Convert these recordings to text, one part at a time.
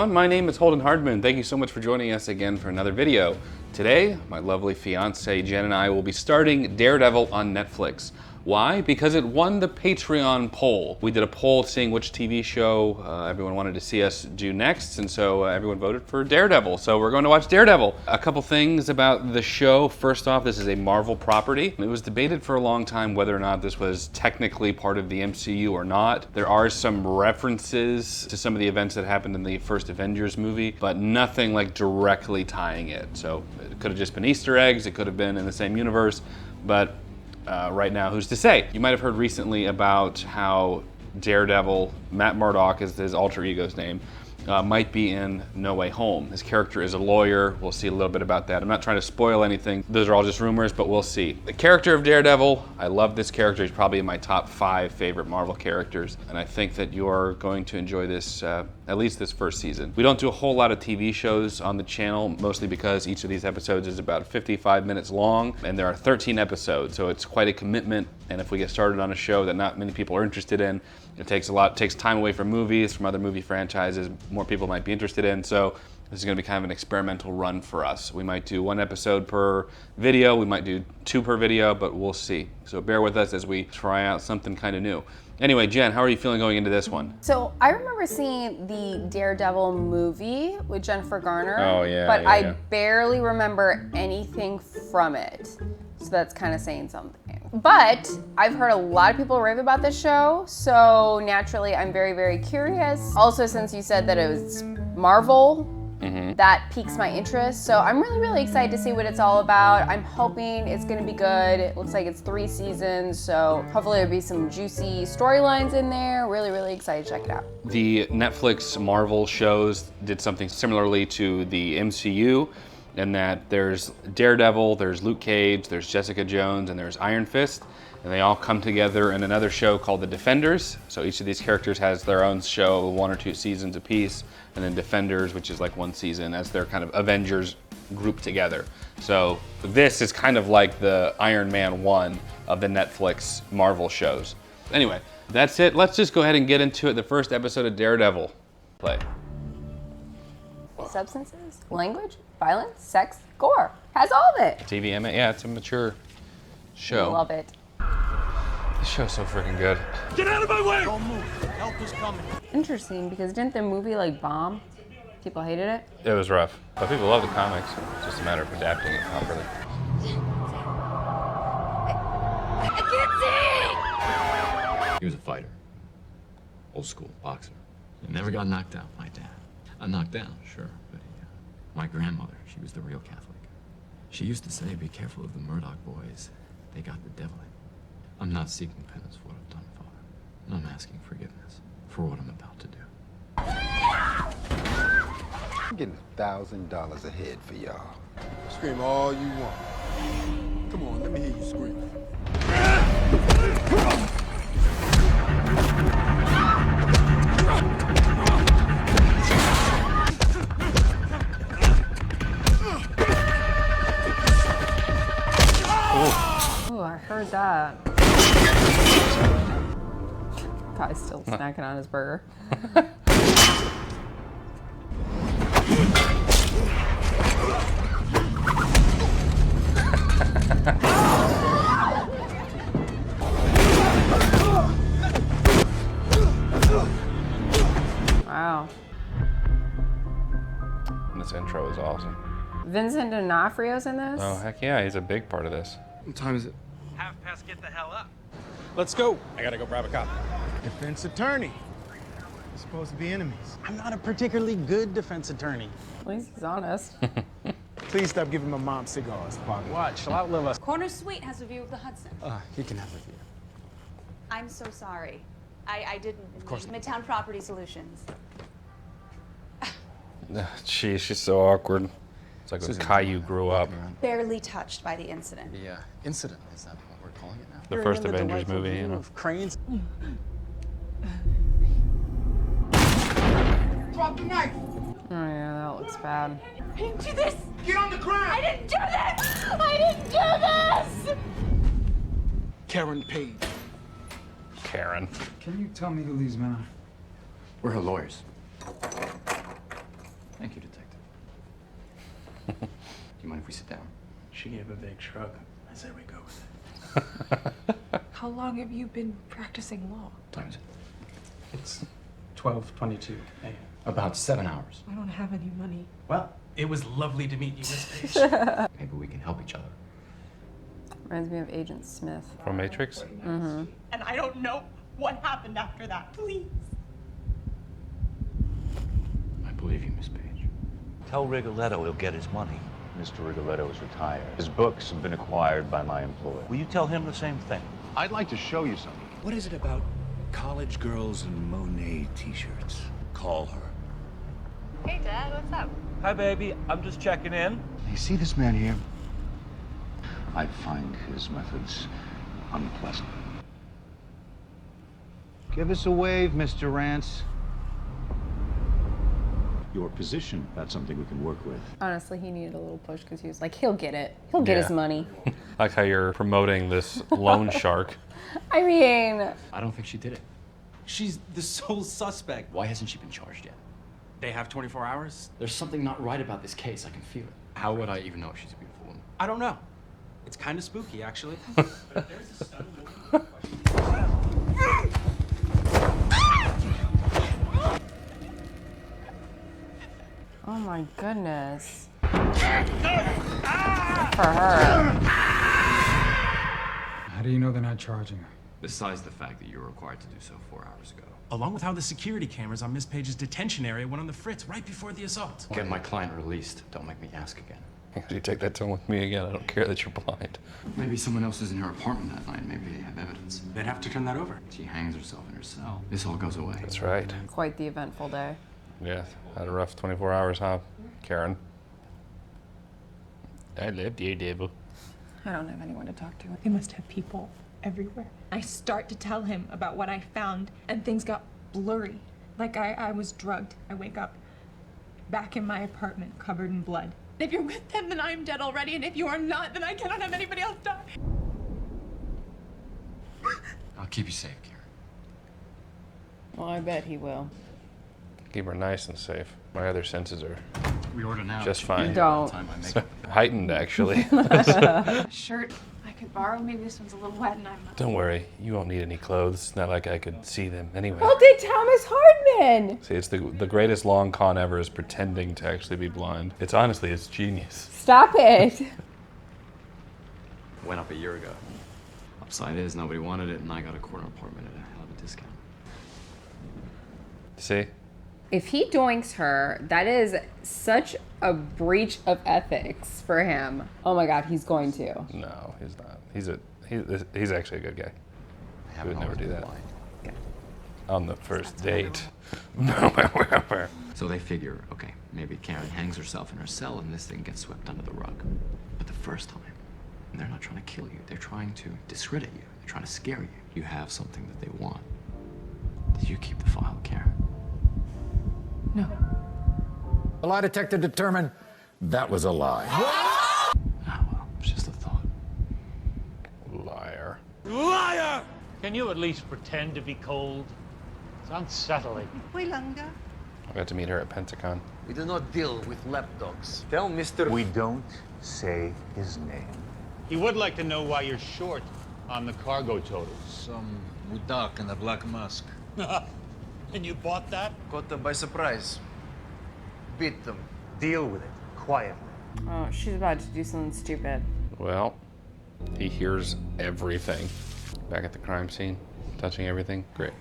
everyone, my name is Holden Hardman. Thank you so much for joining us again for another video. Today, my lovely fiance Jen and I will be starting Daredevil on Netflix. Why? Because it won the Patreon poll. We did a poll seeing which TV show everyone wanted to see us do next, and so everyone voted for Daredevil. So we're going to watch Daredevil. A couple things about the show. First off, this is a Marvel property. It was debated for a long time whether or not this was technically part of the MCU or not. There are some references to some of the events that happened in the first Avengers movie, but nothing like directly tying it. So it could have just been Easter eggs, it could have been in the same universe, but right now, who's to say? You might have heard recently about how Daredevil, Matt Murdock is his alter ego's name, might be in No Way Home. His character is a lawyer. We'll see a little bit about that. I'm not trying to spoil anything. Those are all just rumors, but we'll see. The character of Daredevil, I love this character. He's probably in my top 5 favorite Marvel characters, and I think that you're going to enjoy this, at least this first season. We don't do a whole lot of TV shows on the channel, mostly because each of these episodes is about 55 minutes long, and there are 13 episodes, so it's quite a commitment. And if we get started on a show that not many people are interested in, it takes time away from movies, from other movie franchises more people might be interested in. So this is going to be kind of an experimental run for us. We might do 1 episode per video, we might do 2 per video, but we'll see. So bear with us as we try out something kind of new. Anyway, Jen, how are you feeling going into this one? So I remember seeing the Daredevil movie with Jennifer Garner. Oh, yeah. But I barely remember anything from it. So that's kind of saying something. But I've heard a lot of people rave about this show, so naturally I'm very, very curious. Also, since you said that it was Marvel, that piques my interest. So I'm really, really excited to see what it's all about. I'm hoping it's gonna be good. It looks like it's 3 seasons, so hopefully there'll be some juicy storylines in there. Really, really excited to check it out. The Netflix Marvel shows did something similarly to the MCU, in that there's Daredevil, there's Luke Cage, there's Jessica Jones, and there's Iron Fist, and they all come together in another show called The Defenders. So each of these characters has their own show, 1 or 2 seasons apiece, and then Defenders, which is like 1 season, as their kind of Avengers grouped together. So this is kind of like the Iron Man 1 of the Netflix Marvel shows. Anyway, that's it. Let's just go ahead and get into it. The first episode of Daredevil. Play. Substances, language, violence, sex, gore. Has all of it. TVMA, yeah, it's a mature show. Love it. This show's so freaking good. Get out of my way! Don't move. Help is coming. Interesting, because didn't the movie like bomb? People hated it. It was rough, but people love the comics. It's just a matter of adapting it properly. I can't see! He was a fighter. Old school boxer. He never got knocked out, my dad. Knocked down, sure, but my grandmother, she was the real Catholic. She used to say, be careful of the Murdoch boys. They got the devil in. I'm not seeking penance for what I've done, Father. And I'm asking forgiveness for what I'm about to do. I'm getting $1,000 a head for y'all. Scream all you want. Come on, let me hear you scream. Oh, I heard that. Guy's still snacking on his burger. Wow. This intro is awesome. Vincent D'Onofrio's in this? Oh, heck yeah, he's a big part of this. What time is it? 1:30, get the hell up. Let's go. I gotta go grab a copy. Defense attorney. We're supposed to be enemies. I'm not a particularly good defense attorney. At least he's honest. Please stop giving my mom cigars, Poppy. What? She'll outlive us. Corner Suite has a view of the Hudson. He can have a view. I'm so sorry. I didn't. Of course. Midtown Property Solutions. Jeez, she's so awkward. It's like when Caillou grew up. Barely touched by the incident. The incident, is that what we're calling it now? The first Avengers movie, you know. Of cranes. Drop the knife! Oh yeah, that looks bad. I didn't do this! Get on the ground! I didn't do this! I didn't do this! Karen Page. Karen. Can you tell me who these men are? We're her lawyers. Do you mind if we sit down? She gave a big shrug. I said we go with it. How long have you been practicing law? Time is it? It's 12:22 a.m. About 7 hours. I don't have any money. Well, it was lovely to meet you, Miss Page. Maybe we can help each other. Reminds me of Agent Smith. From Matrix? And I don't know what happened after that. Please. I believe you, Miss Page. Tell Rigoletto he'll get his money. Mr. Rigoletto is retired. His books have been acquired by my employer. Will you tell him the same thing? I'd like to show you something. What is it about college girls and Monet t-shirts? Call her. Hey, Dad, what's up? Hi, baby. I'm just checking in. You see this man here? I find his methods unpleasant. Give us a wave, Mr. Rance. Your position, that's something we can work with. Honestly, he needed a little push because he was like, he'll get it. He'll get his money. I like how you're promoting this loan shark. I mean, I don't think she did it. She's the sole suspect. Why hasn't she been charged yet? They have 24 hours? There's something not right about this case. I can feel it. How would I even know if she's a beautiful woman? I don't know. It's kind of spooky, actually. oh my goodness. Good for her. How do you know they're not charging her? Besides the fact that you were required to do so 4 hours ago. Along with how the security cameras on Miss Page's detention area went on the fritz right before the assault. Get my client released. Don't make me ask again. You take that tone with me again. I don't care that you're blind. Maybe someone else is in her apartment that night. Maybe they have evidence. They'd have to turn that over. She hangs herself in her cell. This all goes away. That's right. Quite the eventful day. Yeah, had a rough 24 hours, huh, Karen? I love Daredevil. I don't have anyone to talk to. They must have people everywhere. I start to tell him about what I found, and things got blurry. Like I was drugged. I wake up back in my apartment, covered in blood. If you're with them, then I'm dead already, and if you are not, then I cannot have anybody else die. I'll keep you safe, Karen. Well, I bet he will. Keep her nice and safe. My other senses are We order now. just fine. Don't. Heightened, actually. Shirt I could borrow. Maybe this one's a little wet, and I'm not. Don't worry, you won't need any clothes. It's not like I could see them anyway. Well, did Thomas Hardman. See, it's the greatest long con ever is pretending to actually be blind. It's honestly, it's genius. Stop it. Went up a year ago. Upside is, nobody wanted it, and I got a corner apartment at a hell of a discount. See? If he doinks her, that is such a breach of ethics for him. Oh my God, he's going to. No, he's not. He's actually a good guy. He would never do that. On the first date. So they figure, okay, maybe Karen hangs herself in her cell and this thing gets swept under the rug. But the first time, they're not trying to kill you. They're trying to discredit you. They're trying to scare you. You have something that they want. Did you keep the file, Karen? No. The lie detector determined that was a lie. Ah, well, it's just a thought. Liar. Liar! Can you at least pretend to be cold? It's unsettling. I got to meet her at Pentacon. We do not deal with lapdogs. Tell Mr. We don't say his name. He would like to know why you're short on the cargo total. Some mutak and a black mask. And you bought that? Caught them by surprise. Beat them. Deal with it quietly. Oh, she's about to do something stupid. Well, he hears everything. Back at the crime scene, touching everything. Great.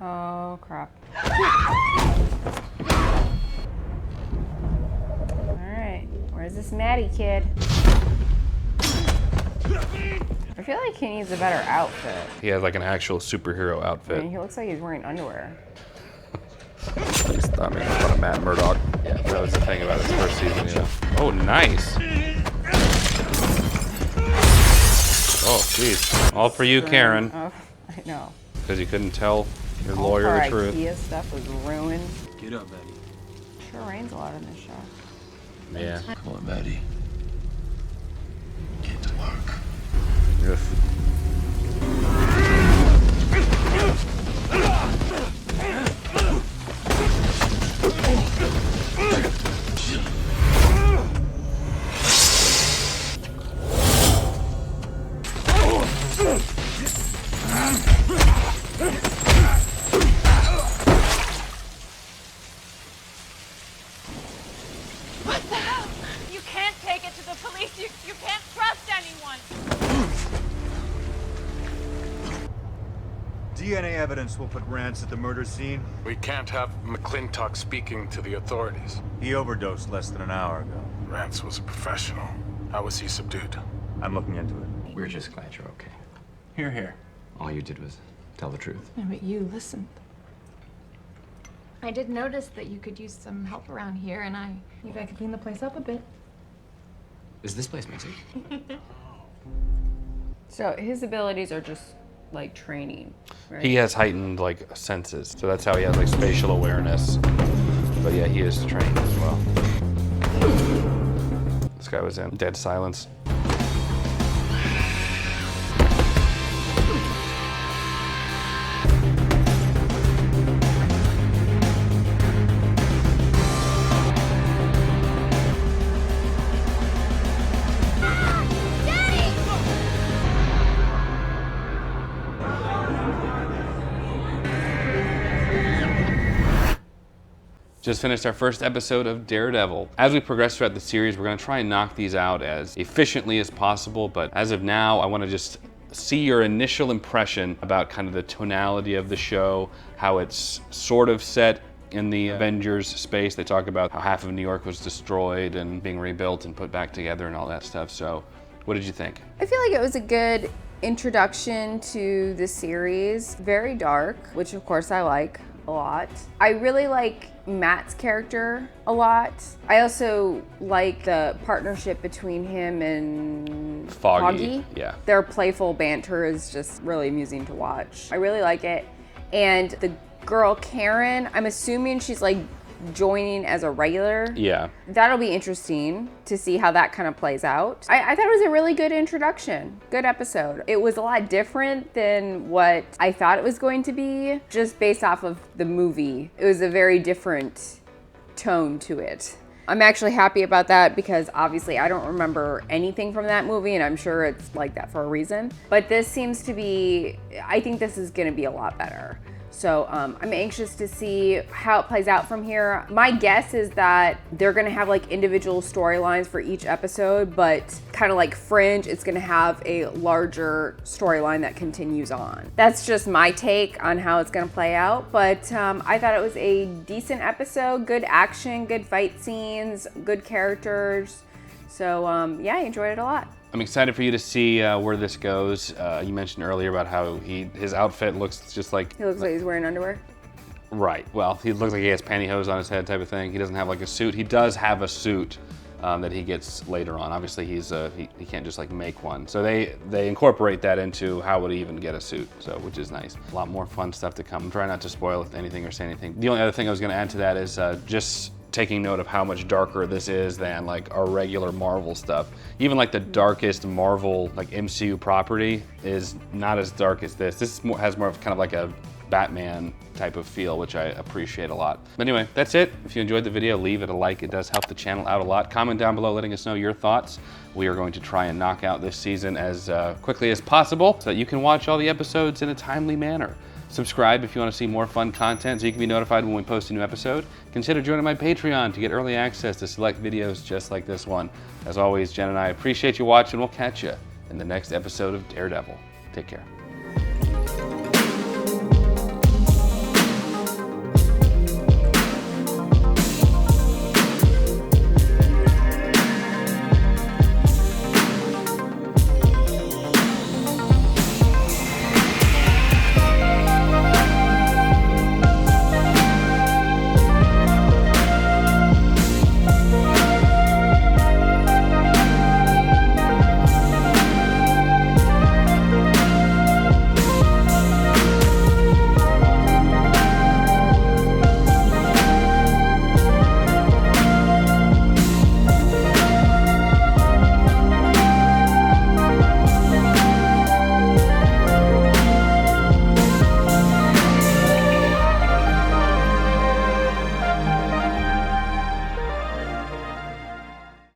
Oh, crap. All right, where's this Maddie kid? I feel like he needs a better outfit. He has like an actual superhero I outfit. mean, he looks like he's wearing underwear. I mean, fun of Matt Murdock. Yeah, that was the thing about his first season, you know. Oh, nice. Oh, jeez. All for you, Karen. Oh, I know. Because you couldn't tell your All lawyer of the our truth. IKEA stuff was ruined. Get up, Betty. Sure rains a lot in this show. Yeah. Come on, Maddie. Get to work. Yes. evidence will put Rance at the murder scene? We can't have McClintock speaking to the authorities. He overdosed less than an hour ago. Rance was a professional. How was he subdued? I'm looking into it. We're just glad you're okay. Here, here. All you did was tell the truth. Yeah, but you listened. I did notice that you could use some help around here, and maybe I could clean the place up a bit. Is this place messy? So his abilities are just like training, right? He has heightened like senses, so that's how he has like spatial awareness. But yeah, he is trained as well. This guy was in dead silence. Just finished our first episode of Daredevil. As we progress throughout the series, we're gonna try and knock these out as efficiently as possible, but as of now, I wanna just see your initial impression about kind of the tonality of the show, how it's sort of set in the Avengers space. They talk about how half of New York was destroyed and being rebuilt and put back together and all that stuff. So what did you think? I feel like it was a good introduction to the series. Very dark, which of course I like a lot. I really like Matt's character a lot. I also like the partnership between him and Foggy. Yeah. Their playful banter is just really amusing to watch. I really like it. And the girl Karen, I'm assuming she's like joining as a regular. Yeah. That'll be interesting to see how that kind of plays out. I thought it was a really good introduction. Good episode. It was a lot different than what I thought it was going to be, just based off of the movie. It was a very different tone to it. I'm actually happy about that because obviously I don't remember anything from that movie, and I'm sure it's like that for a reason. But this seems to be, I think this is gonna be a lot better. So I'm anxious to see how it plays out from here. My guess is that they're gonna have like individual storylines for each episode, but kind of like Fringe, it's gonna have a larger storyline that continues on. That's just my take on how it's gonna play out, but I thought it was a decent episode, good action, good fight scenes, good characters. So yeah, I enjoyed it a lot. I'm excited for you to see where this goes. You mentioned earlier about how his outfit looks just like... He looks like he's wearing underwear. Right. Well, he looks like he has pantyhose on his head type of thing. He doesn't have like a suit. He does have a suit that he gets later on. Obviously, he can't just like make one. So they incorporate that into how would he even get a suit, so which is nice. A lot more fun stuff to come. I'm trying not to spoil anything or say anything. The only other thing I was going to add to that is just taking note of how much darker this is than like our regular Marvel stuff. Even like the darkest Marvel like MCU property is not as dark as this. This has more of kind of like a Batman type of feel, which I appreciate a lot. But anyway, that's it. If you enjoyed the video, leave it a like. It does help the channel out a lot. Comment down below letting us know your thoughts. We are going to try and knock out this season as quickly as possible so that you can watch all the episodes in a timely manner. Subscribe if you want to see more fun content so you can be notified when we post a new episode. Consider joining my Patreon to get early access to select videos just like this one. As always, Jen and I appreciate you watching. We'll catch you in the next episode of Daredevil. Take care.